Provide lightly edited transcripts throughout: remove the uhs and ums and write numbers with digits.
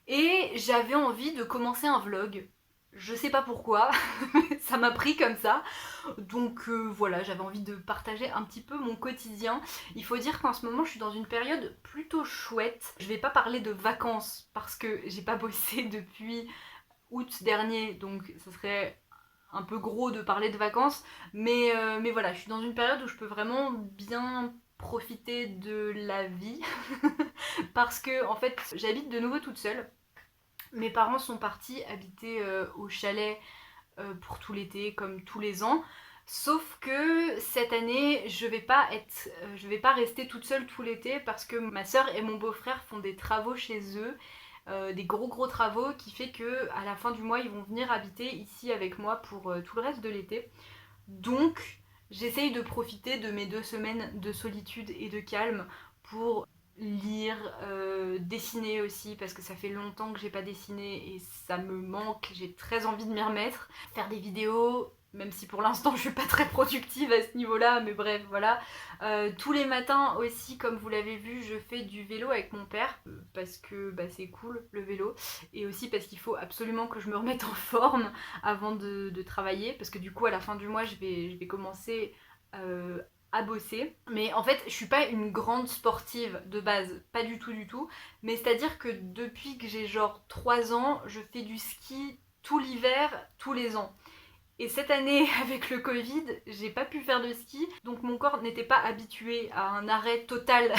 Et j'avais envie de commencer un vlog. Je sais pas pourquoi, ça m'a pris comme ça. Donc voilà, j'avais envie de partager un petit peu mon quotidien. Il faut dire qu'en ce moment, je suis dans une période plutôt chouette. Je vais pas parler de vacances parce que j'ai pas bossé depuis août dernier, donc ça serait un peu gros de parler de vacances. Mais voilà, je suis dans une période où je peux vraiment bien profiter de la vie parce que en fait, j'habite de nouveau toute seule. Mes parents sont partis habiter au chalet pour tout l'été, comme tous les ans. Sauf que cette année, je vais pas rester toute seule tout l'été parce que ma soeur et mon beau-frère font des travaux chez eux, des gros travaux qui fait que à la fin du mois, ils vont venir habiter ici avec moi pour tout le reste de l'été. Donc, j'essaye de profiter de mes 2 semaines de solitude et de calme pour lire, dessiner aussi parce que ça fait longtemps que j'ai pas dessiné et ça me manque, j'ai très envie de m'y remettre, faire des vidéos, même si pour l'instant je suis pas très productive à ce niveau-là, mais bref, voilà. Tous les matins aussi, comme vous l'avez vu, je fais du vélo avec mon père parce que bah, c'est cool le vélo et aussi parce qu'il faut absolument que je me remette en forme avant de travailler parce que du coup à la fin du mois je vais commencer à bosser. Mais en fait, je suis pas une grande sportive de base, pas du tout du tout. Mais c'est-à-dire que depuis que j'ai genre 3 ans, je fais du ski tout l'hiver, tous les ans. Et cette année, avec le Covid, j'ai pas pu faire de ski, donc mon corps n'était pas habitué à un arrêt total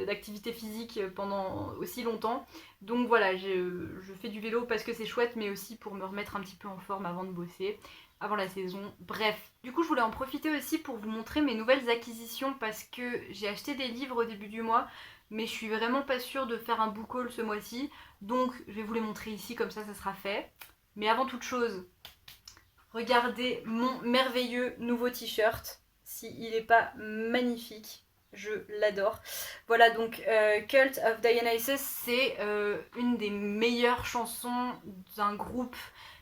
d'activité physique pendant aussi longtemps. Donc voilà, je fais du vélo parce que c'est chouette, mais aussi pour me remettre un petit peu en forme avant de bosser, avant la saison. Bref, du coup, je voulais en profiter aussi pour vous montrer mes nouvelles acquisitions parce que j'ai acheté des livres au début du mois, mais je suis vraiment pas sûre de faire un book haul ce mois-ci. Donc, je vais vous les montrer ici, comme ça sera fait. Mais avant toute chose, regardez mon merveilleux nouveau t-shirt. S'il n'est pas magnifique, je l'adore. Voilà, donc Cult of Dionysus, c'est une des meilleures chansons d'un groupe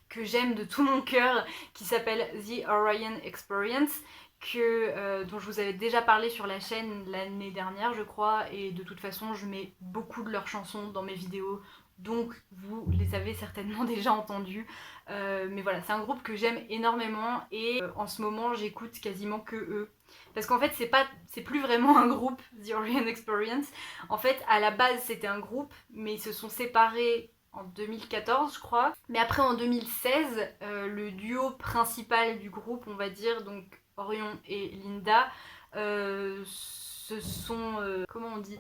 que j'aime de tout mon cœur, qui s'appelle The Orion Experience, dont je vous avais déjà parlé sur la chaîne l'année dernière, je crois, et de toute façon, je mets beaucoup de leurs chansons dans mes vidéos, donc vous les avez certainement déjà entendues. Mais voilà, c'est un groupe que j'aime énormément et en ce moment, j'écoute quasiment que eux. Parce qu'en fait, c'est plus vraiment un groupe, The Orion Experience. En fait, à la base, c'était un groupe, mais ils se sont séparés en 2014 je crois. Mais après en 2016, le duo principal du groupe, on va dire, donc Orion et Linda, se sont... comment on dit,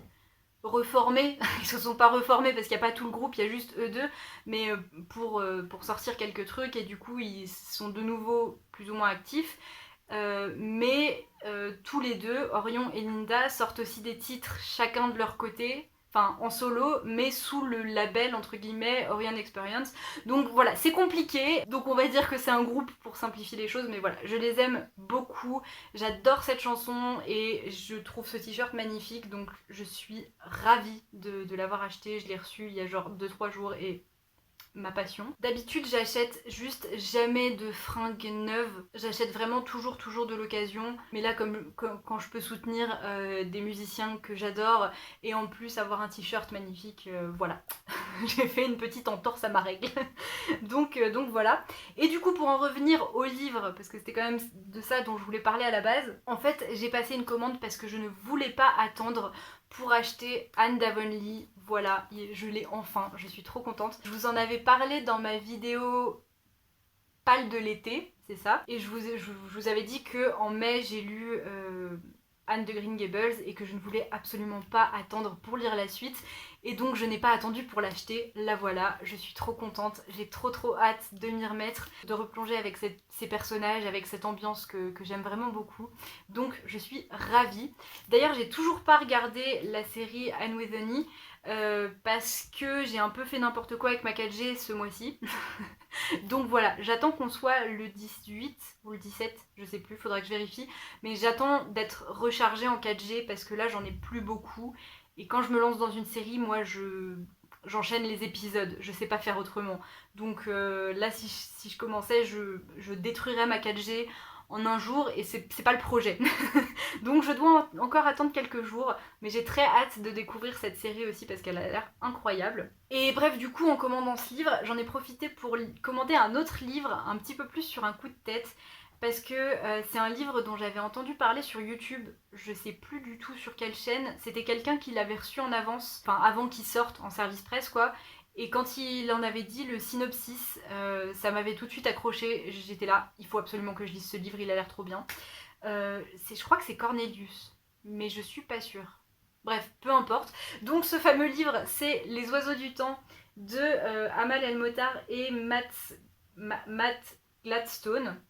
reformés. Ils se sont pas reformés parce qu'il n'y a pas tout le groupe, il y a juste eux deux, mais pour sortir quelques trucs et du coup ils sont de nouveau plus ou moins actifs. Mais tous les deux, Orion et Linda, sortent aussi des titres chacun de leur côté, enfin en solo, mais sous le label entre guillemets Orion Experience. Donc voilà, c'est compliqué. Donc on va dire que c'est un groupe pour simplifier les choses, mais voilà, je les aime beaucoup. J'adore cette chanson et je trouve ce t-shirt magnifique, donc je suis ravie de l'avoir acheté. Je l'ai reçu il y a genre 2-3 jours et ma passion. D'habitude, j'achète juste jamais de fringues neuves. J'achète vraiment toujours de l'occasion. Mais là, comme quand je peux soutenir des musiciens que j'adore et en plus avoir un t-shirt magnifique, voilà. J'ai fait une petite entorse à ma règle. Donc voilà. Et du coup, pour en revenir au livre, parce que c'était quand même de ça dont je voulais parler à la base, en fait, j'ai passé une commande parce que je ne voulais pas attendre pour acheter Anne d'Avonlea. Voilà, je l'ai enfin, je suis trop contente. Je vous en avais parlé dans ma vidéo pâle de l'été, c'est ça. Et je vous avais dit que en mai, j'ai lu Anne de Green Gables et que je ne voulais absolument pas attendre pour lire la suite. Et donc je n'ai pas attendu pour l'acheter, la voilà, je suis trop contente, j'ai trop hâte de m'y remettre, de replonger avec ces personnages, avec cette ambiance que j'aime vraiment beaucoup. Donc je suis ravie. D'ailleurs j'ai toujours pas regardé la série Anne with an E, parce que j'ai un peu fait n'importe quoi avec ma 4G ce mois-ci. Donc voilà, j'attends qu'on soit le 18 ou le 17, je sais plus, faudra que je vérifie. Mais j'attends d'être rechargée en 4G parce que là j'en ai plus beaucoup. Et quand je me lance dans une série, moi j'enchaîne les épisodes, je sais pas faire autrement. Donc là si je commençais, je détruirais ma 4G en un jour et c'est pas le projet. Donc je dois encore attendre quelques jours, mais j'ai très hâte de découvrir cette série aussi parce qu'elle a l'air incroyable. Et bref, du coup en commandant ce livre, j'en ai profité pour commander un autre livre un petit peu plus sur un coup de tête parce que c'est un livre dont j'avais entendu parler sur YouTube, je sais plus du tout sur quelle chaîne, c'était quelqu'un qui l'avait reçu en avance, enfin avant qu'il sorte en service presse quoi, et quand il en avait dit le synopsis, ça m'avait tout de suite accroché, j'étais là, il faut absolument que je lise ce livre, il a l'air trop bien. Je crois que c'est Cornelius, mais je suis pas sûre. Bref, peu importe. Donc ce fameux livre, c'est Les Oiseaux du Temps de Amal El-Mohtar et Matt Gladstone.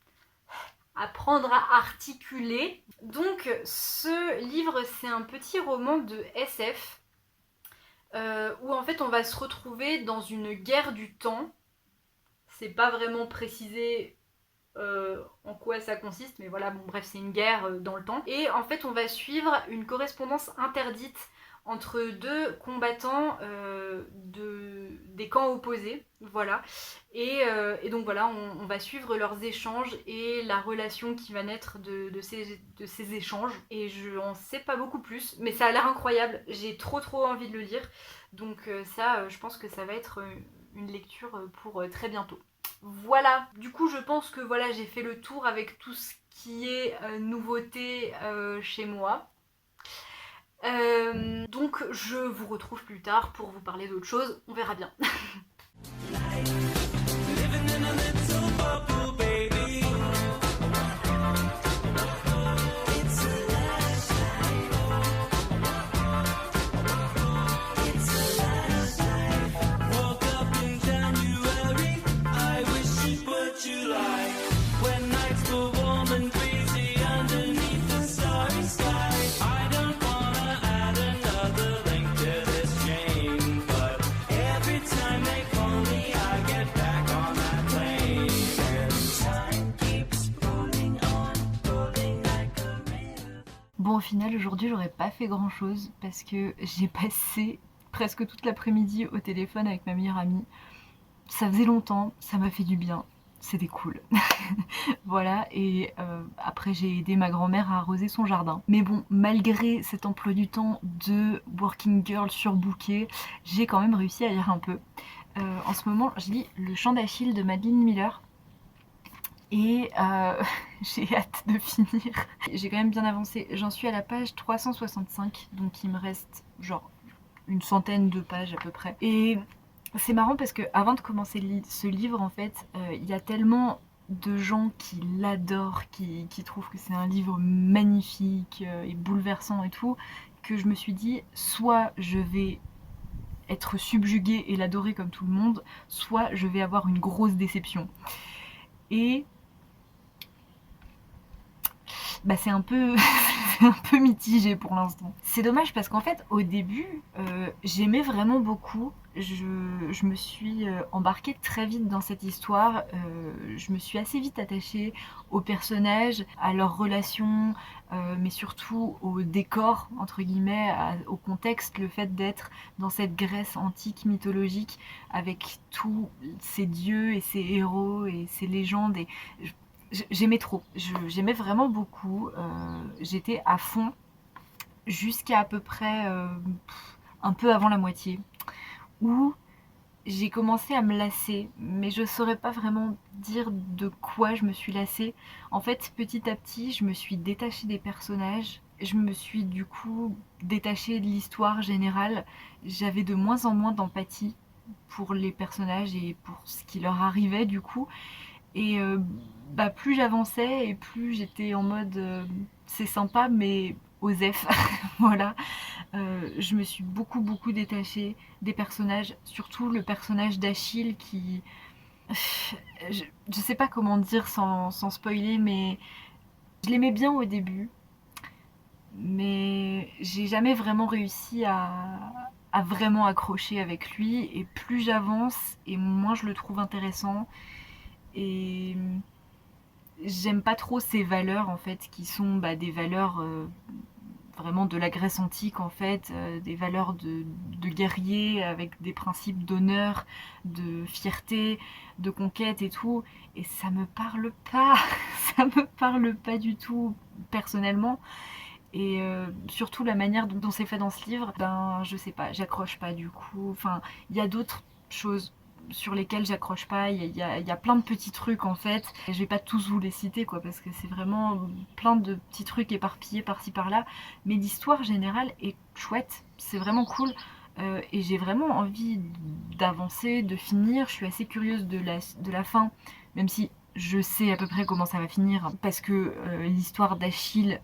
Apprendre à articuler. Donc ce livre, c'est un petit roman de SF où en fait on va se retrouver dans une guerre du temps. C'est pas vraiment précisé en quoi ça consiste, mais voilà, bon bref, c'est une guerre dans le temps. Et en fait, on va suivre une correspondance interdite entre deux combattants des camps opposés, voilà. Et donc voilà, on va suivre leurs échanges et la relation qui va naître de ces échanges. Et je en sais pas beaucoup plus, mais ça a l'air incroyable. J'ai trop envie de le lire. Donc ça, je pense que ça va être une lecture pour très bientôt. Voilà, du coup je pense que voilà, j'ai fait le tour avec tout ce qui est nouveauté chez moi. Donc je vous retrouve plus tard pour vous parler d'autre chose, on verra bien. Bon, au final, aujourd'hui, j'aurais pas fait grand chose parce que j'ai passé presque toute l'après-midi au téléphone avec ma meilleure amie. Ça faisait longtemps, ça m'a fait du bien, c'était cool. Voilà, et après j'ai aidé ma grand-mère à arroser son jardin. Mais bon, malgré cet emploi du temps de working girl surbookée, j'ai quand même réussi à lire un peu. En ce moment, je lis Le Chant d'Achille de Madeline Miller. Et j'ai hâte de finir. J'ai quand même bien avancé, j'en suis à la page 365, donc il me reste genre une centaine de pages à peu près. Et c'est marrant parce que avant de commencer ce livre, en fait, il y a tellement de gens qui l'adorent, qui trouvent que c'est un livre magnifique et bouleversant et tout, que je me suis dit, soit je vais être subjuguée et l'adorer comme tout le monde, soit je vais avoir une grosse déception. Et bah c'est un peu mitigé pour l'instant. C'est dommage parce qu'en fait au début j'aimais vraiment beaucoup, je me suis embarquée très vite dans cette histoire, je me suis assez vite attachée aux personnages, à leurs relations, mais surtout au décor entre guillemets, au contexte, le fait d'être dans cette Grèce antique mythologique avec tous ces dieux et ces héros et ces légendes, et j'aimais trop, j'aimais vraiment beaucoup, j'étais à fond jusqu'à à peu près un peu avant la moitié, où j'ai commencé à me lasser, mais je saurais pas vraiment dire de quoi je me suis lassée. En fait, petit à petit, je me suis détachée des personnages, je me suis du coup détachée de l'histoire générale, j'avais de moins en moins d'empathie pour les personnages et pour ce qui leur arrivait du coup. Et bah, plus j'avançais et plus j'étais en mode c'est sympa mais osef. Voilà. Je me suis beaucoup détachée des personnages, surtout le personnage d'Achille qui... je sais pas comment dire sans spoiler, mais je l'aimais bien au début, mais j'ai jamais vraiment réussi à vraiment accrocher avec lui, et plus j'avance et moins je le trouve intéressant. Et j'aime pas trop ces valeurs en fait qui sont bah, des valeurs vraiment de la Grèce antique en fait, des valeurs de guerrier avec des principes d'honneur, de fierté, de conquête et tout. Et ça me parle pas, ça me parle pas du tout personnellement. Et surtout la manière dont c'est fait dans ce livre, ben je sais pas, j'accroche pas du coup. Enfin, il y a d'autres choses sur lesquelles j'accroche pas, il y a plein de petits trucs en fait. Et je vais pas tous vous les citer quoi, parce que c'est vraiment plein de petits trucs éparpillés par-ci par-là. Mais l'histoire générale est chouette, c'est vraiment cool. Et j'ai vraiment envie d'avancer, de finir. Je suis assez curieuse de la fin, même si je sais à peu près comment ça va finir, parce que l'histoire d'Achille,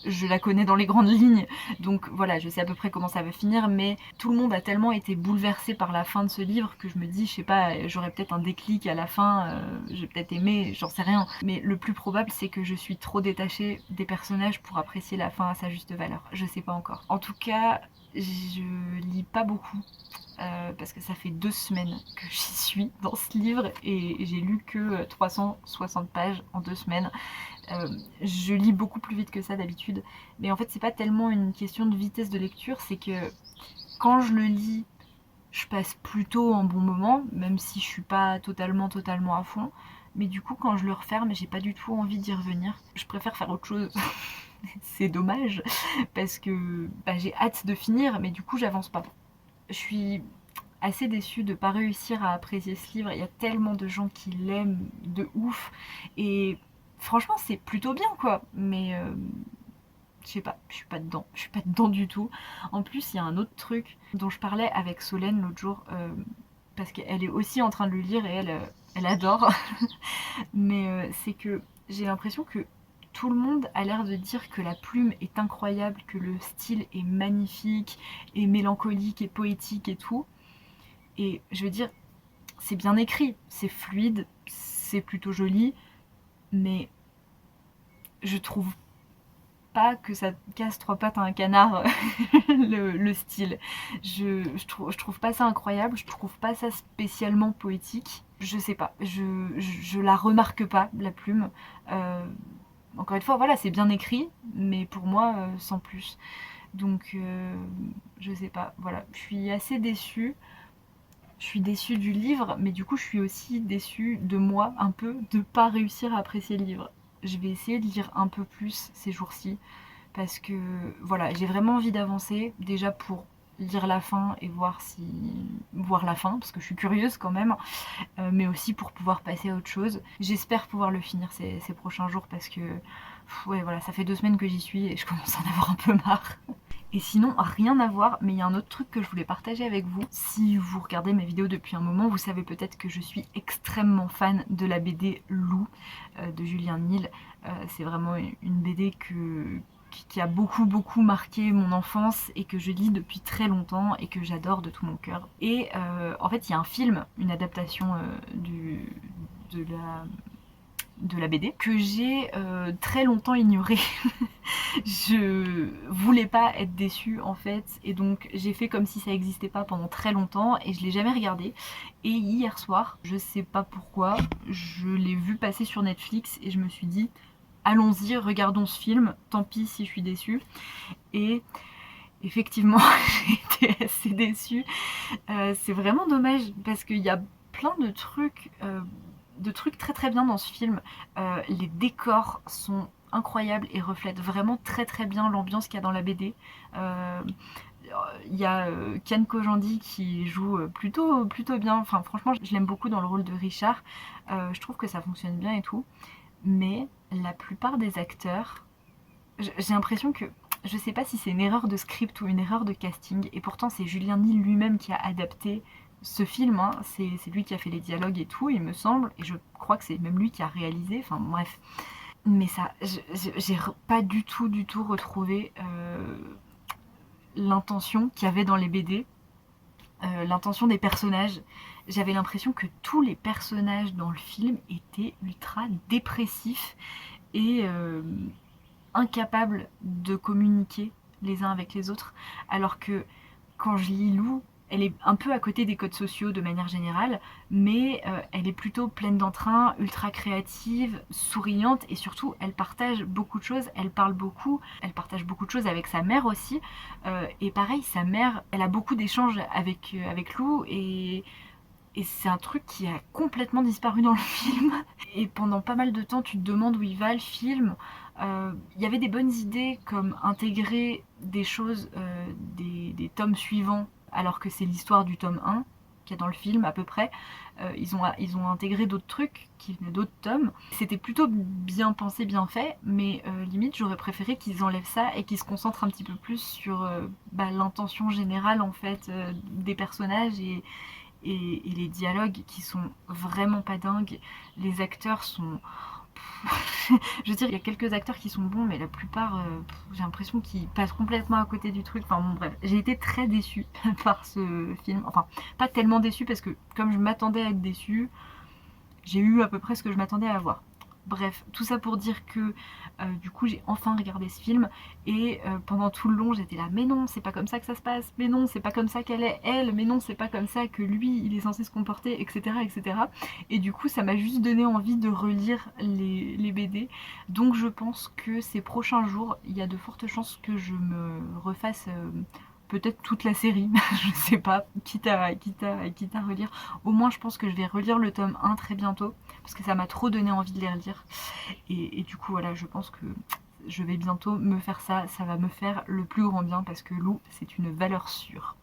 je la connais dans les grandes lignes, donc voilà, je sais à peu près comment ça va finir, mais tout le monde a tellement été bouleversé par la fin de ce livre que je me dis, je sais pas, j'aurais peut-être un déclic à la fin, j'ai peut-être aimé, j'en sais rien. Mais le plus probable, c'est que je suis trop détachée des personnages pour apprécier la fin à sa juste valeur. Je sais pas encore. En tout cas, je lis pas beaucoup. Parce que ça fait 2 semaines que j'y suis dans ce livre et j'ai lu que 360 pages en 2 semaines. Je lis beaucoup plus vite que ça d'habitude, mais en fait c'est pas tellement une question de vitesse de lecture, c'est que quand je le lis, je passe plutôt un bon moment, même si je suis pas totalement à fond. Mais du coup quand je le referme, j'ai pas du tout envie d'y revenir. Je préfère faire autre chose. C'est dommage parce que bah, j'ai hâte de finir, mais du coup j'avance pas. Je suis assez déçue de pas réussir à apprécier ce livre. Il y a tellement de gens qui l'aiment de ouf et franchement c'est plutôt bien quoi, mais je sais pas, je suis pas dedans du tout. En plus il y a un autre truc dont je parlais avec Solène l'autre jour, parce qu'elle est aussi en train de le lire et elle adore, mais c'est que j'ai l'impression que tout le monde a l'air de dire que la plume est incroyable, que le style est magnifique, et mélancolique, et poétique et tout. Et je veux dire, c'est bien écrit, c'est fluide, c'est plutôt joli, mais je trouve pas que ça casse trois pattes à un canard le style. Je trouve pas ça incroyable, je trouve pas ça spécialement poétique. Je sais pas, je la remarque pas, la plume. Euh, Encore une fois, voilà, c'est bien écrit, mais pour moi, sans plus. Donc, je sais pas, voilà, je suis assez déçue. Je suis déçue du livre, mais du coup, je suis aussi déçue de moi, un peu, de pas réussir à apprécier le livre. Je vais essayer de lire un peu plus ces jours-ci, parce que, voilà, j'ai vraiment envie d'avancer, déjà pour lire la fin et voir la fin, parce que je suis curieuse quand même, mais aussi pour pouvoir passer à autre chose. J'espère pouvoir le finir ces prochains jours, parce que, ouais, voilà, ça fait 2 semaines que j'y suis et je commence à en avoir un peu marre. Et sinon, rien à voir, mais il y a un autre truc que je voulais partager avec vous. Si vous regardez mes vidéos depuis un moment, vous savez peut-être que je suis extrêmement fan de la BD Lou de Julien Nil. C'est vraiment une BD qui a beaucoup marqué mon enfance et que je lis depuis très longtemps et que j'adore de tout mon cœur. Et en fait, il y a un film, une adaptation de la BD que j'ai très longtemps ignoré. Je voulais pas être déçue en fait, et donc j'ai fait comme si ça existait pas pendant très longtemps et je l'ai jamais regardé. Et hier soir, je sais pas pourquoi, je l'ai vu passer sur Netflix et je me suis dit allons-y, regardons ce film, tant pis si je suis déçue. Et effectivement, j'ai été assez déçue. C'est vraiment dommage parce qu'il y a plein de trucs très bien dans ce film. Les décors sont incroyables et reflètent vraiment très bien l'ambiance qu'il y a dans la BD. Il y a Kian Kojandi qui joue plutôt bien. Enfin, franchement, je l'aime beaucoup dans le rôle de Richard. Je trouve que ça fonctionne bien et tout. Mais la plupart des acteurs, j'ai l'impression que je sais pas si c'est une erreur de script ou une erreur de casting, et pourtant c'est Julien Nil lui-même qui a adapté ce film, hein. C'est lui qui a fait les dialogues et tout, il me semble, et je crois que c'est même lui qui a réalisé, enfin bref. Mais ça, j'ai pas du tout retrouvé l'intention qu'il y avait dans les BD, l'intention des personnages. J'avais l'impression que tous les personnages dans le film étaient ultra dépressifs et incapables de communiquer les uns avec les autres, alors que quand je lis Lou, Elle est un peu à côté des codes sociaux de manière générale, mais elle est plutôt pleine d'entrain, ultra créative, souriante, et surtout elle partage beaucoup de choses, elle parle beaucoup, elle partage beaucoup de choses avec sa mère aussi. Et pareil, sa mère, elle a beaucoup d'échanges avec Lou, et c'est un truc qui a complètement disparu dans le film. Et pendant pas mal de temps, tu te demandes où il va le film. Il y avait des bonnes idées comme intégrer des choses des tomes suivants alors que c'est l'histoire du tome 1 qu'il y a dans le film à peu près. Ils ont intégré d'autres trucs qui venaient d'autres tomes. C'était plutôt bien pensé, bien fait, mais limite j'aurais préféré qu'ils enlèvent ça et qu'ils se concentrent un petit peu plus sur l'intention générale en fait des personnages et les dialogues qui sont vraiment pas dingues. Les acteurs sont... je veux dire, il y a quelques acteurs qui sont bons, mais la plupart, j'ai l'impression qu'ils passent complètement à côté du truc. Enfin bon, bref, j'ai été très déçue par ce film. Enfin, pas tellement déçue parce que comme je m'attendais à être déçue, j'ai eu à peu près ce que je m'attendais à avoir. Bref, tout ça pour dire que du coup j'ai enfin regardé ce film et pendant tout le long j'étais là mais non c'est pas comme ça que ça se passe, mais non c'est pas comme ça qu'elle est elle, mais non c'est pas comme ça que lui il est censé se comporter, etc. etc. Et du coup ça m'a juste donné envie de relire les BD, donc je pense que ces prochains jours il y a de fortes chances que je me refasse peut-être toute la série, je sais pas, quitte à relire. Au moins je pense que je vais relire le tome 1 très bientôt, parce que ça m'a trop donné envie de les relire. Et du coup voilà, je pense que je vais bientôt me faire ça, ça va me faire le plus grand bien, parce que Lou, c'est une valeur sûre.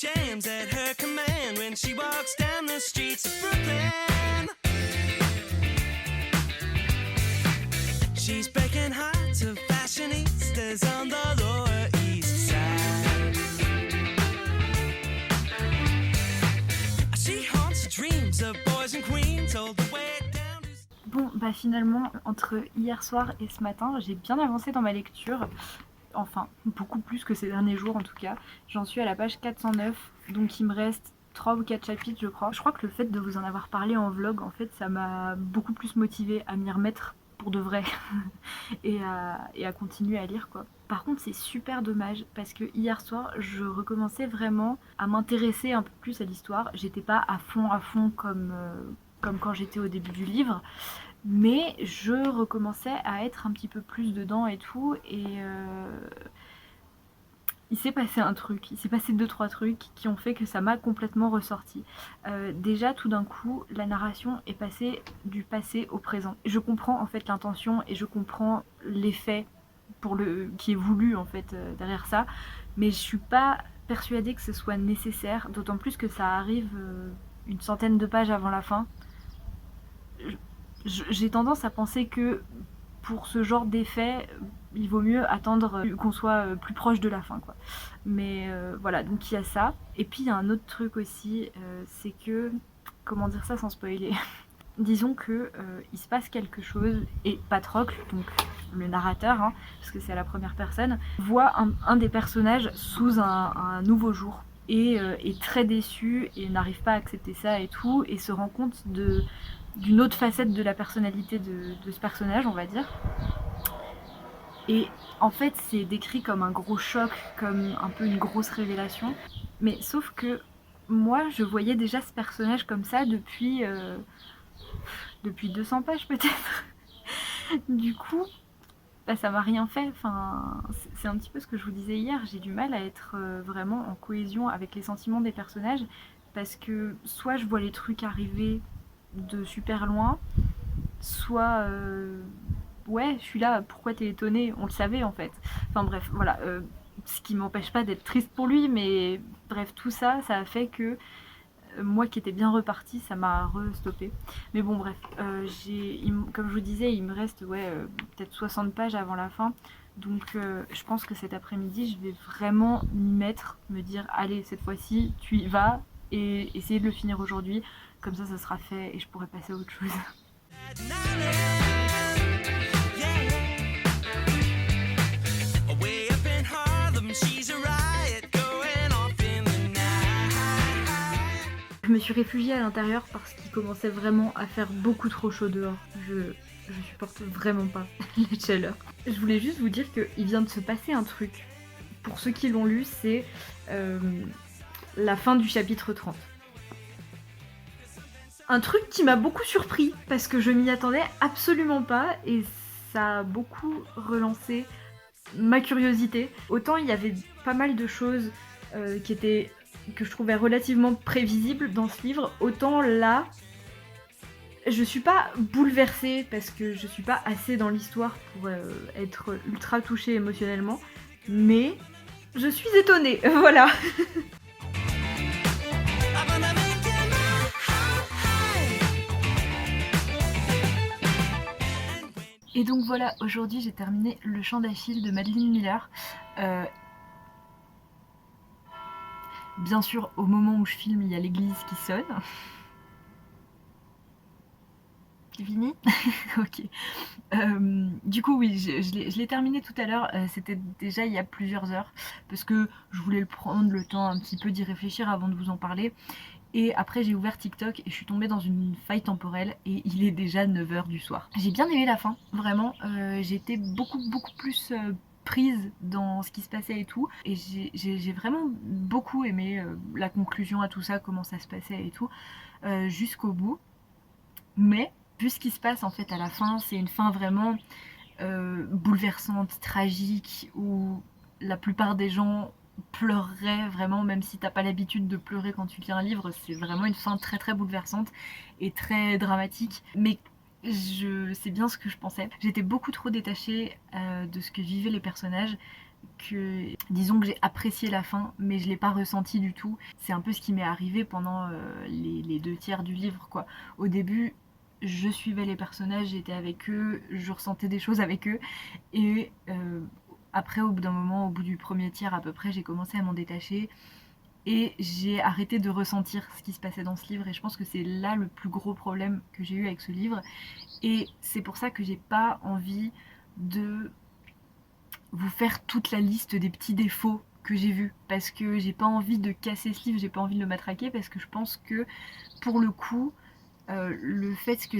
Jams at her command when she walks down the streets of Brooklyn. She's breaking hearts of fashionistas on the Lower East Side. She haunts dreams of boys and queens all the way down to... Bon, bah finalement, entre hier soir et ce matin, j'ai bien avancé dans ma lecture. Enfin, beaucoup plus que ces derniers jours en tout cas. J'en suis à la page 409, donc il me reste 3 ou 4 chapitres je crois. Je crois que le fait de vous en avoir parlé en vlog, en fait, ça m'a beaucoup plus motivée à m'y remettre pour de vrai et à continuer à lire quoi. Par contre c'est super dommage parce que hier soir je recommençais vraiment à m'intéresser un peu plus à l'histoire. J'étais pas à fond comme quand j'étais au début du livre, mais je recommençais à être un petit peu plus dedans et tout, et il s'est passé un truc, il s'est passé 2-3 trucs qui ont fait que ça m'a complètement ressorti. Déjà tout d'un coup la narration est passée du passé au présent. Je comprends en fait l'intention et je comprends l'effet qui est voulu en fait derrière ça, mais je suis pas persuadée que ce soit nécessaire, d'autant plus que ça arrive une centaine de pages avant la fin. J'ai tendance à penser que pour ce genre d'effet, il vaut mieux attendre qu'on soit plus proche de la fin quoi. Mais voilà, donc il y a ça. Et puis il y a un autre truc aussi, c'est que, comment dire ça sans spoiler, disons que il se passe quelque chose et Patrocle, donc le narrateur, hein, parce que c'est à la première personne, voit un des personnages sous un nouveau jour et est très déçu et n'arrive pas à accepter ça et tout, et se rend compte d'une autre facette de la personnalité de ce personnage, on va dire. Et en fait c'est décrit comme un gros choc, comme un peu une grosse révélation, mais sauf que moi je voyais déjà ce personnage comme ça depuis 200 pages peut-être. Du coup bah, ça m'a rien fait, enfin, c'est un petit peu ce que je vous disais hier, j'ai du mal à être vraiment en cohésion avec les sentiments des personnages, parce que soit je vois les trucs arriver de super loin, soit ouais, je suis là, pourquoi t'es étonnée? On le savait en fait. Enfin bref, voilà. Ce qui m'empêche pas d'être triste pour lui, mais bref, tout ça, ça a fait que moi qui étais bien repartie, ça m'a re-stoppé. Mais bon, bref, comme je vous disais, il me reste peut-être 60 pages avant la fin. Donc je pense que cet après-midi, je vais vraiment m'y mettre, me dire, allez, cette fois-ci, tu y vas, et essayer de le finir aujourd'hui. Comme ça sera fait et je pourrai passer à autre chose. Je me suis réfugiée à l'intérieur parce qu'il commençait vraiment à faire beaucoup trop chaud dehors. Je supporte vraiment pas la chaleur. Je voulais juste vous dire qu'il vient de se passer un truc. Pour ceux qui l'ont lu, c'est la fin du chapitre 30. Un truc qui m'a beaucoup surpris parce que je m'y attendais absolument pas et ça a beaucoup relancé ma curiosité. Autant il y avait pas mal de choses que je trouvais relativement prévisibles dans ce livre, autant là, je suis pas bouleversée parce que je suis pas assez dans l'histoire pour être ultra touchée émotionnellement, mais je suis étonnée, voilà. Et donc voilà, aujourd'hui j'ai terminé Le Chant d'Achille de Madeline Miller. Bien sûr, au moment où je filme, il y a l'église qui sonne. C'est fini? Ok. Du coup, oui, je l'ai terminé tout à l'heure. C'était déjà il y a plusieurs heures. Parce que je voulais prendre le temps un petit peu d'y réfléchir avant de vous en parler. Et après, j'ai ouvert TikTok et je suis tombée dans une faille temporelle. Et il est déjà 9h du soir. J'ai bien aimé la fin, vraiment. J'étais beaucoup plus prise dans ce qui se passait et tout. Et j'ai vraiment beaucoup aimé la conclusion à tout ça, comment ça se passait et tout, jusqu'au bout. Mais vu ce qui se passe en fait à la fin, c'est une fin vraiment bouleversante, tragique, où la plupart des gens pleureraient vraiment, même si t'as pas l'habitude de pleurer quand tu lis un livre. C'est vraiment une fin très bouleversante et très dramatique. Mais c'est bien ce que je pensais. J'étais beaucoup trop détachée de ce que vivaient les personnages, que disons que j'ai apprécié la fin, mais je l'ai pas ressenti du tout. C'est un peu ce qui m'est arrivé pendant les 2 tiers du livre, quoi. Au début, je suivais les personnages, j'étais avec eux, je ressentais des choses avec eux, et après, au bout d'un moment, au bout du premier tiers à peu près, j'ai commencé à m'en détacher, et j'ai arrêté de ressentir ce qui se passait dans ce livre, et je pense que c'est là le plus gros problème que j'ai eu avec ce livre, et c'est pour ça que j'ai pas envie de vous faire toute la liste des petits défauts que j'ai vus, parce que j'ai pas envie de casser ce livre, j'ai pas envie de le matraquer, parce que je pense que pour le coup, le fait que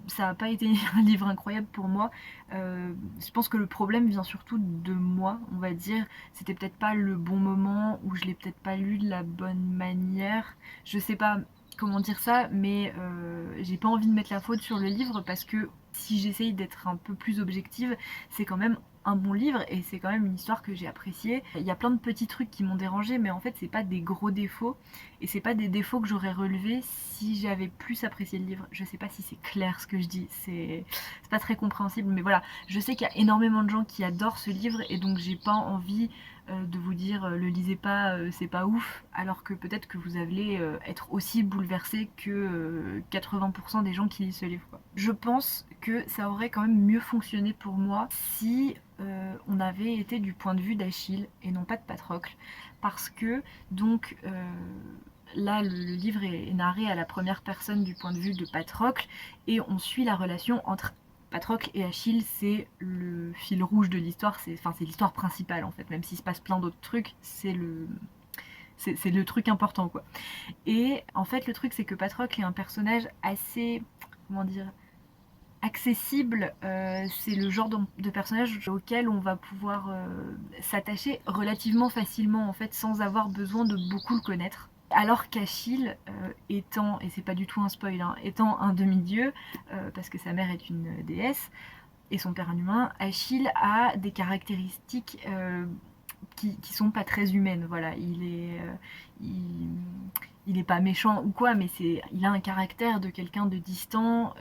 ça n'a pas été un livre incroyable pour moi, je pense que le problème vient surtout de moi, on va dire. C'était peut-être pas le bon moment, ou je l'ai peut-être pas lu de la bonne manière, je sais pas comment dire ça, mais j'ai pas envie de mettre la faute sur le livre, parce que si j'essaye d'être un peu plus objective, c'est quand même un bon livre et c'est quand même une histoire que j'ai appréciée. Il y a plein de petits trucs qui m'ont dérangé, mais en fait c'est pas des gros défauts et c'est pas des défauts que j'aurais relevés si j'avais plus apprécié le livre. Je sais pas si c'est clair ce que je dis, c'est pas très compréhensible, mais voilà, je sais qu'il y a énormément de gens qui adorent ce livre et donc j'ai pas envie de vous dire le lisez pas, c'est pas ouf, alors que peut-être que vous allez être aussi bouleversé que 80% des gens qui lisent ce livre, quoi. Je pense que ça aurait quand même mieux fonctionné pour moi si on avait été du point de vue d'Achille et non pas de Patrocle, parce que donc là le livre est narré à la première personne du point de vue de Patrocle et on suit la relation entre Patrocle et Achille, c'est le fil rouge de l'histoire, c'est l'histoire principale en fait, même s'il se passe plein d'autres trucs, c'est le truc important, quoi. Et en fait le truc c'est que Patrocle est un personnage assez, comment dire, accessible, c'est le genre de personnage auquel on va pouvoir s'attacher relativement facilement en fait, sans avoir besoin de beaucoup le connaître. Alors qu'Achille, étant, et c'est pas du tout un spoil, hein, étant un demi-dieu, parce que sa mère est une déesse et son père un humain, Achille a des caractéristiques qui sont pas très humaines. Voilà, il il est pas méchant ou quoi, mais il a un caractère de quelqu'un de distant,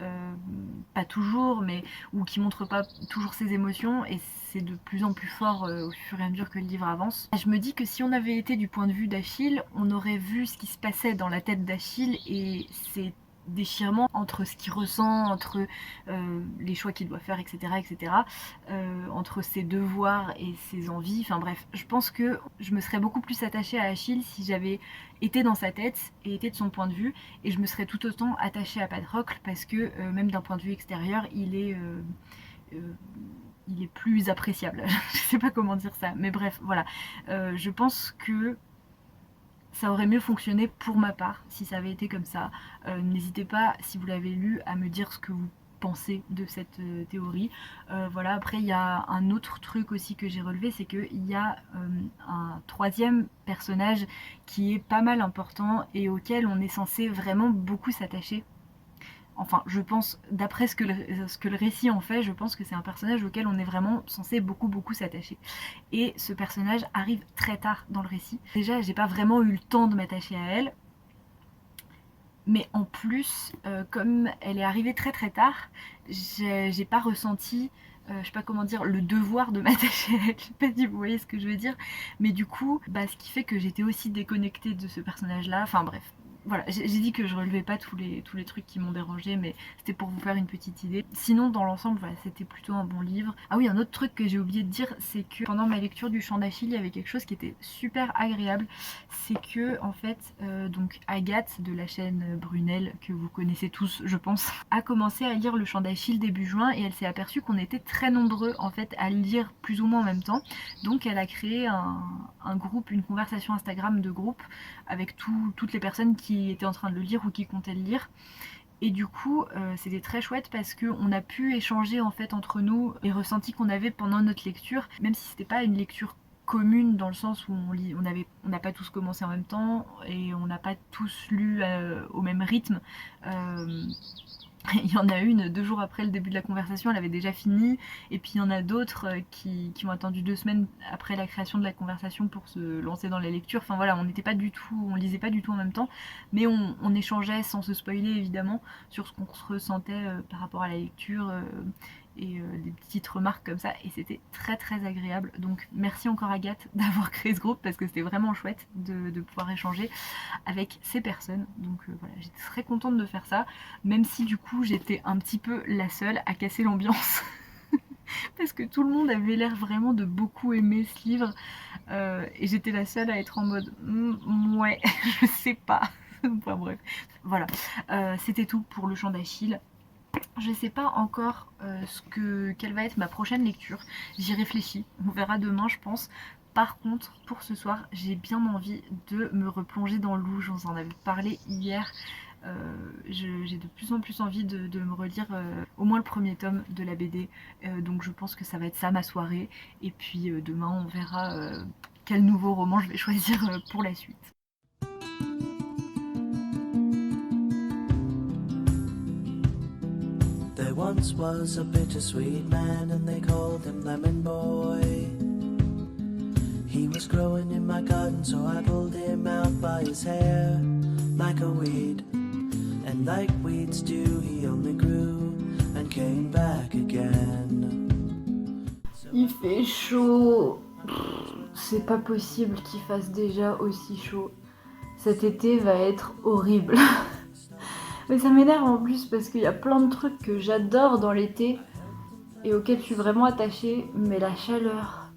pas toujours, mais ou qui montre pas toujours ses émotions, et c'est de plus en plus fort au fur et à mesure que le livre avance. Je me dis que si on avait été du point de vue d'Achille, on aurait vu ce qui se passait dans la tête d'Achille et c'est déchirement entre ce qu'il ressent, entre les choix qu'il doit faire, etc., etc., entre ses devoirs et ses envies. Enfin bref, je pense que je me serais beaucoup plus attachée à Achille si j'avais été dans sa tête et été de son point de vue, et je me serais tout autant attachée à Patrocle parce que même d'un point de vue extérieur, il est plus appréciable. Je sais pas comment dire ça, mais bref, voilà. Je pense que ça aurait mieux fonctionné pour ma part si ça avait été comme ça. N'hésitez pas, si vous l'avez lu, à me dire ce que vous pensez de cette théorie. Voilà, après il y a un autre truc aussi que j'ai relevé, c'est qu'il y a un troisième personnage qui est pas mal important et auquel on est censé vraiment beaucoup s'attacher. Enfin, je pense, d'après ce que le récit en fait, je pense que c'est un personnage auquel on est vraiment censé beaucoup s'attacher. Et ce personnage arrive très tard dans le récit. Déjà, j'ai pas vraiment eu le temps de m'attacher à elle. Mais en plus, comme elle est arrivée très tard, j'ai pas ressenti, je sais pas comment dire, le devoir de m'attacher à elle. Je sais pas si vous voyez ce que je veux dire. Mais du coup, ce qui fait que j'étais aussi déconnectée de ce personnage-là. Enfin bref. Voilà, j'ai dit que je relevais pas tous les trucs qui m'ont dérangé, mais c'était pour vous faire une petite idée. Sinon, dans l'ensemble, voilà, c'était plutôt un bon livre. Ah oui, un autre truc que j'ai oublié de dire, c'est que pendant ma lecture du Chant d'Achille, il y avait quelque chose qui était super agréable. C'est que, en fait, donc Agathe de la chaîne Brunel, que vous connaissez tous, je pense, a commencé à lire le Chant d'Achille début juin, et elle s'est aperçue qu'on était très nombreux, en fait, à le lire plus ou moins en même temps. Donc elle a créé un groupe, une conversation Instagram de groupe, avec toutes les personnes qui étaient en train de le lire ou qui comptaient le lire. Et du coup, c'était très chouette parce qu'on a pu échanger en fait entre nous les ressentis qu'on avait pendant notre lecture, même si c'était pas une lecture commune dans le sens où on n'a pas tous commencé en même temps et on n'a pas tous lu au même rythme. Il y en a une 2 jours après le début de la conversation, elle avait déjà fini, et puis il y en a d'autres qui ont attendu 2 semaines après la création de la conversation pour se lancer dans la lecture. Enfin voilà, on lisait pas du tout en même temps, mais on échangeait sans se spoiler évidemment sur ce qu'on se ressentait par rapport à la lecture et des petites remarques comme ça, et c'était très agréable. Donc merci encore Agathe d'avoir créé ce groupe parce que c'était vraiment chouette de pouvoir échanger avec ces personnes. Donc voilà, j'étais très contente de faire ça, même si du coup j'étais un petit peu la seule à casser l'ambiance parce que tout le monde avait l'air vraiment de beaucoup aimer ce livre et j'étais la seule à être en mode ouais, je sais pas. Enfin bref, voilà, c'était tout pour le Chant d'Achille. Je sais pas encore quelle va être ma prochaine lecture, j'y réfléchis, on verra demain je pense. Par contre, pour ce soir, j'ai bien envie de me replonger dans Lou, je vous en avais parlé hier. J'ai de plus en plus envie de me relire au moins le premier tome de la BD, donc je pense que ça va être ça ma soirée, et puis demain on verra quel nouveau roman je vais choisir pour la suite. There once was a bittersweet man and they called him Lemon Boy. He was growing in my garden, so I pulled him out by his hair like a weed. And like weeds do, he only grew and came back again. Il fait chaud. C'est pas possible qu'il fasse déjà aussi chaud. Cet été va être horrible. Mais ça m'énerve en plus parce qu'il y a plein de trucs que j'adore dans l'été et auxquels je suis vraiment attachée, mais la chaleur,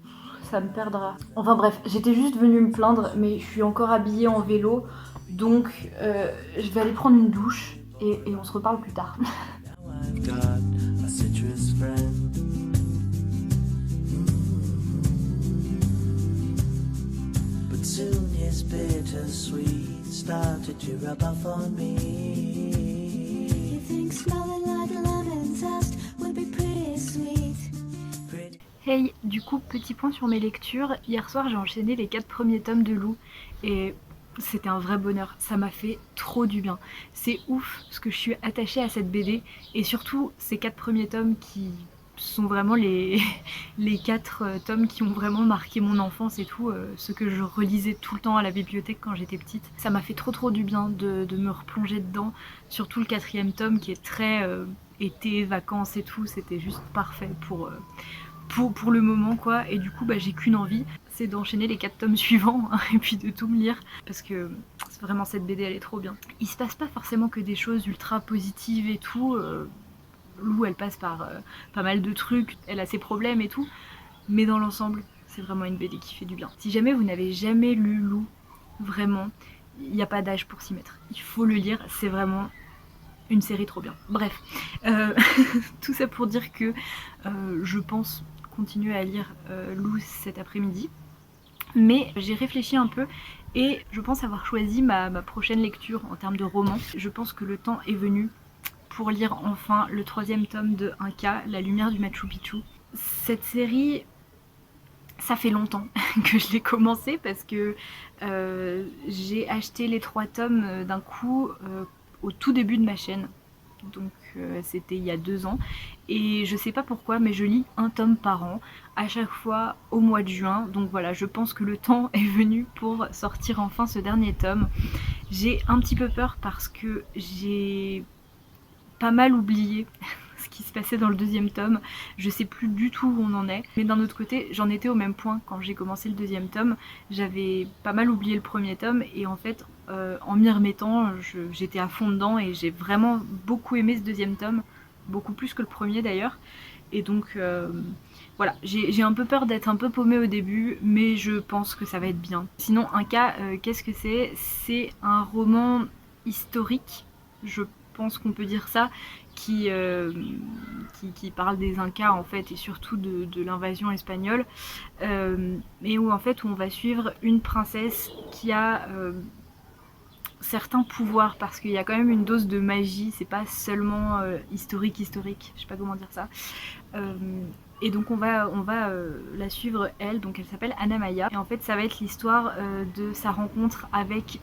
ça me perdra. Enfin bref, j'étais juste venue me plaindre, mais je suis encore habillée en vélo, donc je vais aller prendre une douche et on se reparle plus tard. Hey, du coup, petit point sur mes lectures. Hier soir, j'ai enchaîné les 4 premiers tomes de Lou et c'était un vrai bonheur. Ça m'a fait trop du bien. C'est ouf parce que je suis attachée à cette BD et surtout ces 4 premiers tomes qui ce sont vraiment les 4 tomes qui ont vraiment marqué mon enfance et tout, ceux que je relisais tout le temps à la bibliothèque quand j'étais petite. Ça m'a fait trop du bien de me replonger dedans, surtout le 4e tome qui est très été, vacances et tout, c'était juste parfait pour le moment quoi. Et du coup j'ai qu'une envie, c'est d'enchaîner les 4 tomes suivants hein, et puis de tout me lire parce que vraiment cette BD elle est trop bien. Il se passe pas forcément que des choses ultra positives et tout, Lou elle passe par pas mal de trucs, elle a ses problèmes et tout, mais dans l'ensemble c'est vraiment une BD qui fait du bien. Si jamais vous n'avez jamais lu Lou, vraiment, il n'y a pas d'âge pour s'y mettre. Il faut le lire, c'est vraiment une série trop bien. Bref, tout ça pour dire que je pense continuer à lire Lou cet après-midi, mais j'ai réfléchi un peu et je pense avoir choisi ma prochaine lecture en termes de roman. Je pense que le temps est venu pour lire enfin le 3e tome de 1K, La lumière du Machu Picchu. Cette série, ça fait longtemps que je l'ai commencé parce que j'ai acheté les 3 tomes d'un coup au tout début de ma chaîne. Donc c'était il y a 2 ans. Et je sais pas pourquoi, mais je lis un tome par an, à chaque fois au mois de juin. Donc voilà, je pense que le temps est venu pour sortir enfin ce dernier tome. J'ai un petit peu peur parce que j'ai pas mal oublié ce qui se passait dans le 2e tome. Je sais plus du tout où on en est. Mais d'un autre côté, j'en étais au même point quand j'ai commencé le 2e tome. J'avais pas mal oublié le 1er tome et en fait, en m'y remettant, j'étais à fond dedans et j'ai vraiment beaucoup aimé ce 2e tome. Beaucoup plus que le 1er d'ailleurs. Et donc voilà, j'ai un peu peur d'être un peu paumée au début, mais je pense que ça va être bien. Sinon, 1K, qu'est-ce que c'est? C'est un roman historique, je pense qu'on peut dire ça, qui parle des Incas en fait et surtout de l'invasion espagnole, et où en fait on va suivre une princesse qui a certains pouvoirs parce qu'il y a quand même une dose de magie, c'est pas seulement historique, je sais pas comment dire ça. Et donc on va la suivre elle, donc elle s'appelle Ana Maya et en fait ça va être l'histoire de sa rencontre avec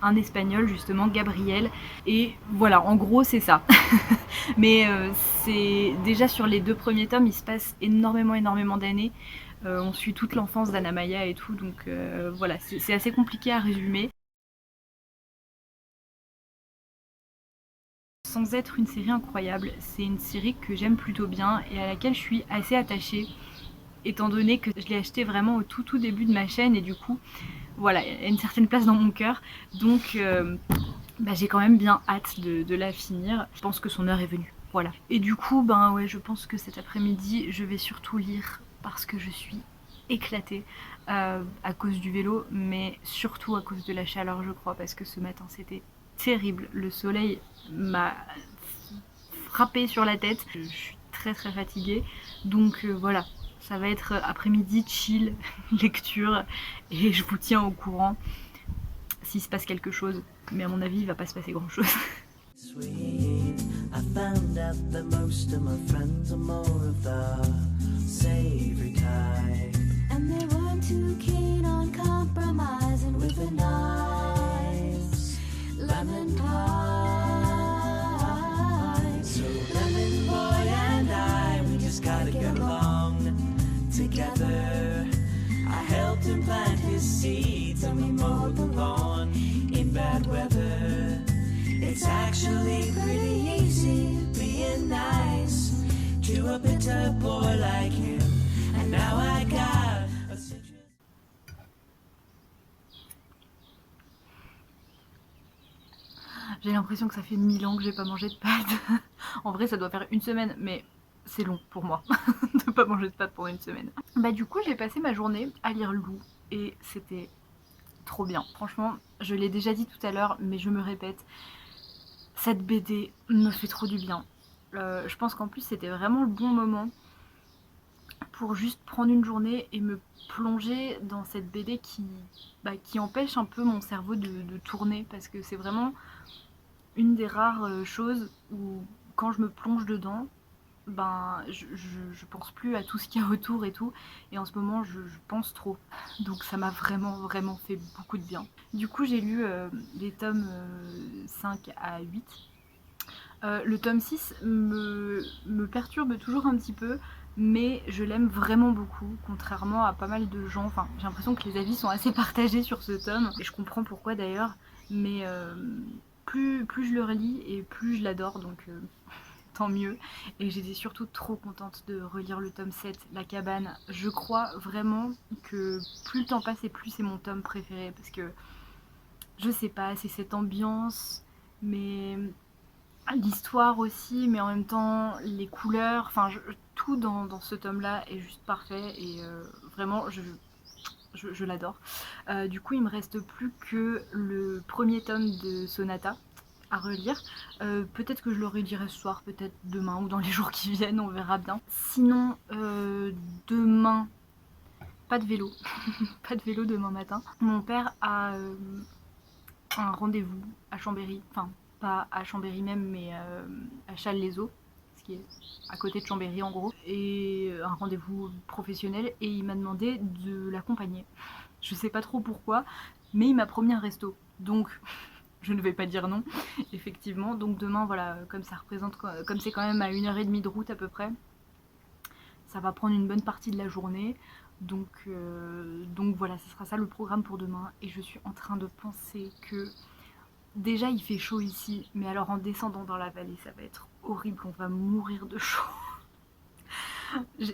un espagnol justement, Gabriel, et voilà en gros c'est ça. Mais c'est déjà sur les 2 premiers tomes il se passe énormément d'années, on suit toute l'enfance d'Ana Maya et tout, donc voilà c'est assez compliqué à résumer. Sans être une série incroyable, c'est une série que j'aime plutôt bien et à laquelle je suis assez attachée, étant donné que je l'ai achetée vraiment au tout début de ma chaîne et du coup, voilà, il y a une certaine place dans mon cœur, donc j'ai quand même bien hâte de la finir. Je pense que son heure est venue, voilà. Et du coup, ouais, je pense que cet après-midi, je vais surtout lire parce que je suis éclatée à cause du vélo, mais surtout à cause de la chaleur, je crois, parce que ce matin, c'était terrible. Le soleil m'a frappé sur la tête. Je suis très fatiguée. Donc voilà, ça va être après-midi chill, lecture, et je vous tiens au courant s'il se passe quelque chose. Mais à mon avis, il va pas se passer grand chose. Sweet, I found out that most of my friends are more of the savory type. And they weren't too keen on compromising with a nice lemon pie. So lemon boy and I, we just gotta get along together. I helped him plant his seeds and we mowed the lawn in bad weather. It's actually pretty easy being nice to a bitter boy like him. And now I got a citrus. J'ai l'impression que ça fait 1000 ans que j'ai pas mangé de pâtes. En vrai, ça doit faire une semaine, mais c'est long pour moi de pas manger de pâtes pendant une semaine. Du coup, j'ai passé ma journée à lire Lou et c'était trop bien. Franchement, je l'ai déjà dit tout à l'heure, mais je me répète, cette BD me fait trop du bien. Je pense qu'en plus, c'était vraiment le bon moment pour juste prendre une journée et me plonger dans cette BD qui empêche un peu mon cerveau de tourner, parce que c'est vraiment une des rares choses où quand je me plonge dedans, je pense plus à tout ce qu'il y a autour et tout, et en ce moment je pense trop, donc ça m'a vraiment fait beaucoup de bien. Du coup j'ai lu les tomes 5 à 8. Le tome 6 me perturbe toujours un petit peu, mais je l'aime vraiment beaucoup, contrairement à pas mal de gens. Enfin, j'ai l'impression que les avis sont assez partagés sur ce tome, et je comprends pourquoi d'ailleurs, mais plus je le relis et plus je l'adore, donc tant mieux. Et j'étais surtout trop contente de relire le tome 7, La Cabane. Je crois vraiment que plus le temps passe et plus c'est mon tome préféré, parce que je sais pas, c'est cette ambiance, mais l'histoire aussi, mais en même temps les couleurs, enfin tout dans ce tome-là est juste parfait et vraiment je l'adore. Du coup il me reste plus que le premier tome de Sonata à relire. Peut-être que je le relirai ce soir, peut-être demain ou dans les jours qui viennent, on verra bien. Sinon demain, pas de vélo, pas de vélo demain matin. Mon père a un rendez-vous à Chambéry, enfin pas à Chambéry même, mais à Challes-les-Eaux, ce qui est à côté de Chambéry en gros, et un rendez-vous professionnel, et il m'a demandé de l'accompagner. Je sais pas trop pourquoi, mais il m'a promis un resto, donc je ne vais pas dire non, effectivement. Donc demain, voilà, comme c'est quand même à 1h30 de route à peu près, ça va prendre une bonne partie de la journée. Donc voilà, ce sera ça le programme pour demain. Et je suis en train de penser que déjà il fait chaud ici, mais alors en descendant dans la vallée, ça va être horrible, on va mourir de chaud.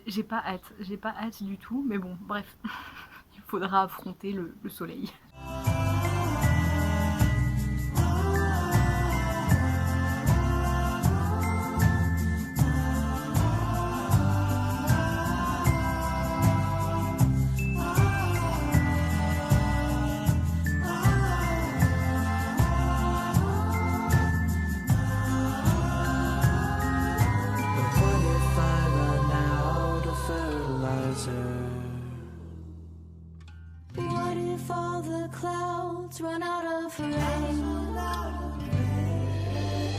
J'ai pas hâte du tout, mais bon, bref, il faudra affronter le soleil. But what if I run out of fertilizer? What if all the clouds run out of rain?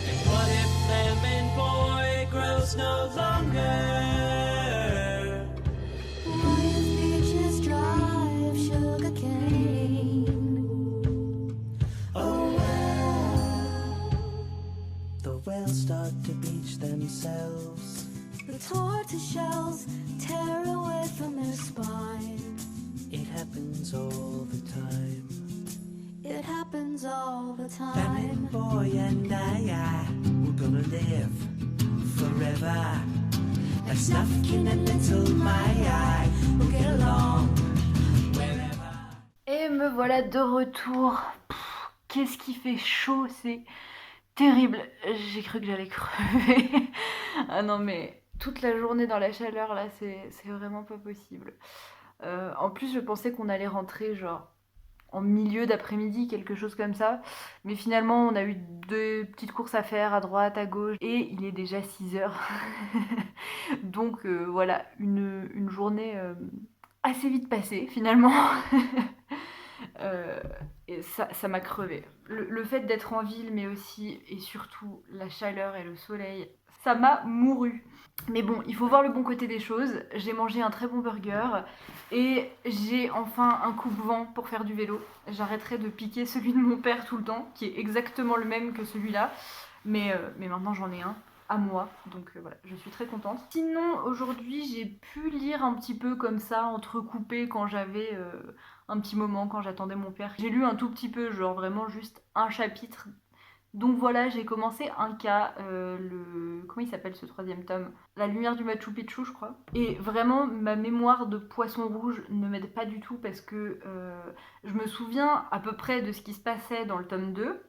And what if Lemon Boy grows no longer? What if peaches drive sugar cane? Oh well, the whales start to beach themselves. The tortoiseshells tear away from their spine. It happens all the time. It happens all the Lemon time. Boy and I, we're gonna live forever. Like Snufkin and Little My Eye, we'll get along wherever. Et me voilà de retour. Qu'est-ce qui fait chaud, c'est terrible. J'ai cru que j'allais crever. Ah non mais toute la journée dans la chaleur là, c'est vraiment pas possible. En plus je pensais qu'on allait rentrer genre en milieu d'après-midi, quelque chose comme ça. Mais finalement on a eu 2 petites courses à faire à droite, à gauche. Et il est déjà 6h. Donc voilà, une journée assez vite passée finalement. Et ça m'a crevé. Le fait d'être en ville, mais aussi et surtout la chaleur et le soleil, ça m'a mouru. Mais bon, il faut voir le bon côté des choses. J'ai mangé un très bon burger et j'ai enfin un coupe-vent pour faire du vélo. J'arrêterai de piquer celui de mon père tout le temps, qui est exactement le même que celui-là. Mais maintenant j'en ai un à moi, donc voilà, je suis très contente. Sinon, aujourd'hui, j'ai pu lire un petit peu comme ça, entrecoupé quand j'avais un petit moment, quand j'attendais mon père. J'ai lu un tout petit peu, genre vraiment juste un chapitre. Donc voilà, j'ai commencé un cas, comment il s'appelle ce 3e tome? La lumière du Machu Picchu, je crois. Et vraiment, ma mémoire de poisson rouge ne m'aide pas du tout parce que je me souviens à peu près de ce qui se passait dans le tome 2.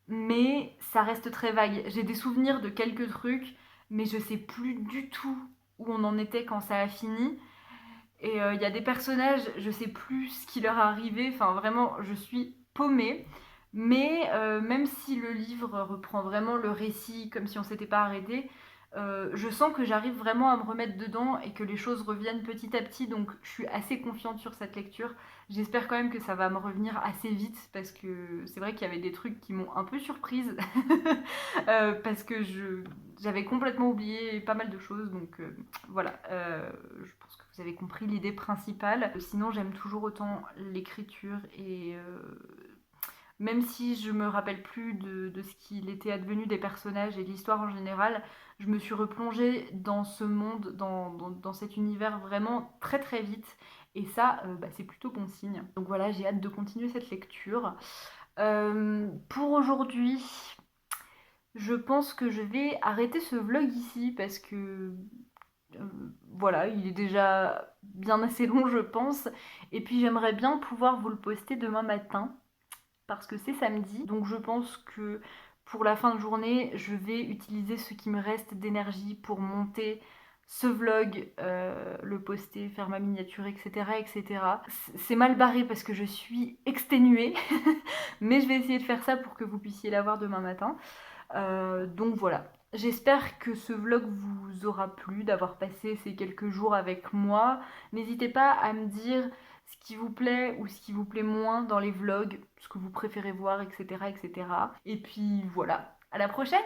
Mais ça reste très vague. J'ai des souvenirs de quelques trucs, mais je sais plus du tout où on en était quand ça a fini. Et il y a des personnages, je sais plus ce qui leur est arrivé. Enfin, vraiment, je suis paumée. Mais même si le livre reprend vraiment le récit comme si on s'était pas arrêté, je sens que j'arrive vraiment à me remettre dedans et que les choses reviennent petit à petit. Donc je suis assez confiante sur cette lecture. J'espère quand même que ça va me revenir assez vite parce que c'est vrai qu'il y avait des trucs qui m'ont un peu surprise parce que j'avais complètement oublié pas mal de choses. Donc voilà, je pense que vous avez compris l'idée principale. Sinon j'aime toujours autant l'écriture et Même si je me rappelle plus de ce qu'il était advenu des personnages et de l'histoire en général, je me suis replongée dans ce monde, dans cet univers vraiment très très vite. Et ça, c'est plutôt bon signe. Donc voilà, j'ai hâte de continuer cette lecture. Pour aujourd'hui, je pense que je vais arrêter ce vlog ici parce que voilà, il est déjà bien assez long, je pense. Et puis j'aimerais bien pouvoir vous le poster demain matin parce que c'est samedi. Donc je pense que pour la fin de journée, je vais utiliser ce qui me reste d'énergie pour monter ce vlog, le poster, faire ma miniature, etc. etc. C'est mal barré parce que je suis exténuée, mais je vais essayer de faire ça pour que vous puissiez l'avoir demain matin. Donc voilà. J'espère que ce vlog vous aura plu, d'avoir passé ces quelques jours avec moi. N'hésitez pas à me dire ce qui vous plaît ou ce qui vous plaît moins dans les vlogs, ce que vous préférez voir, etc. etc. Et puis voilà, à la prochaine!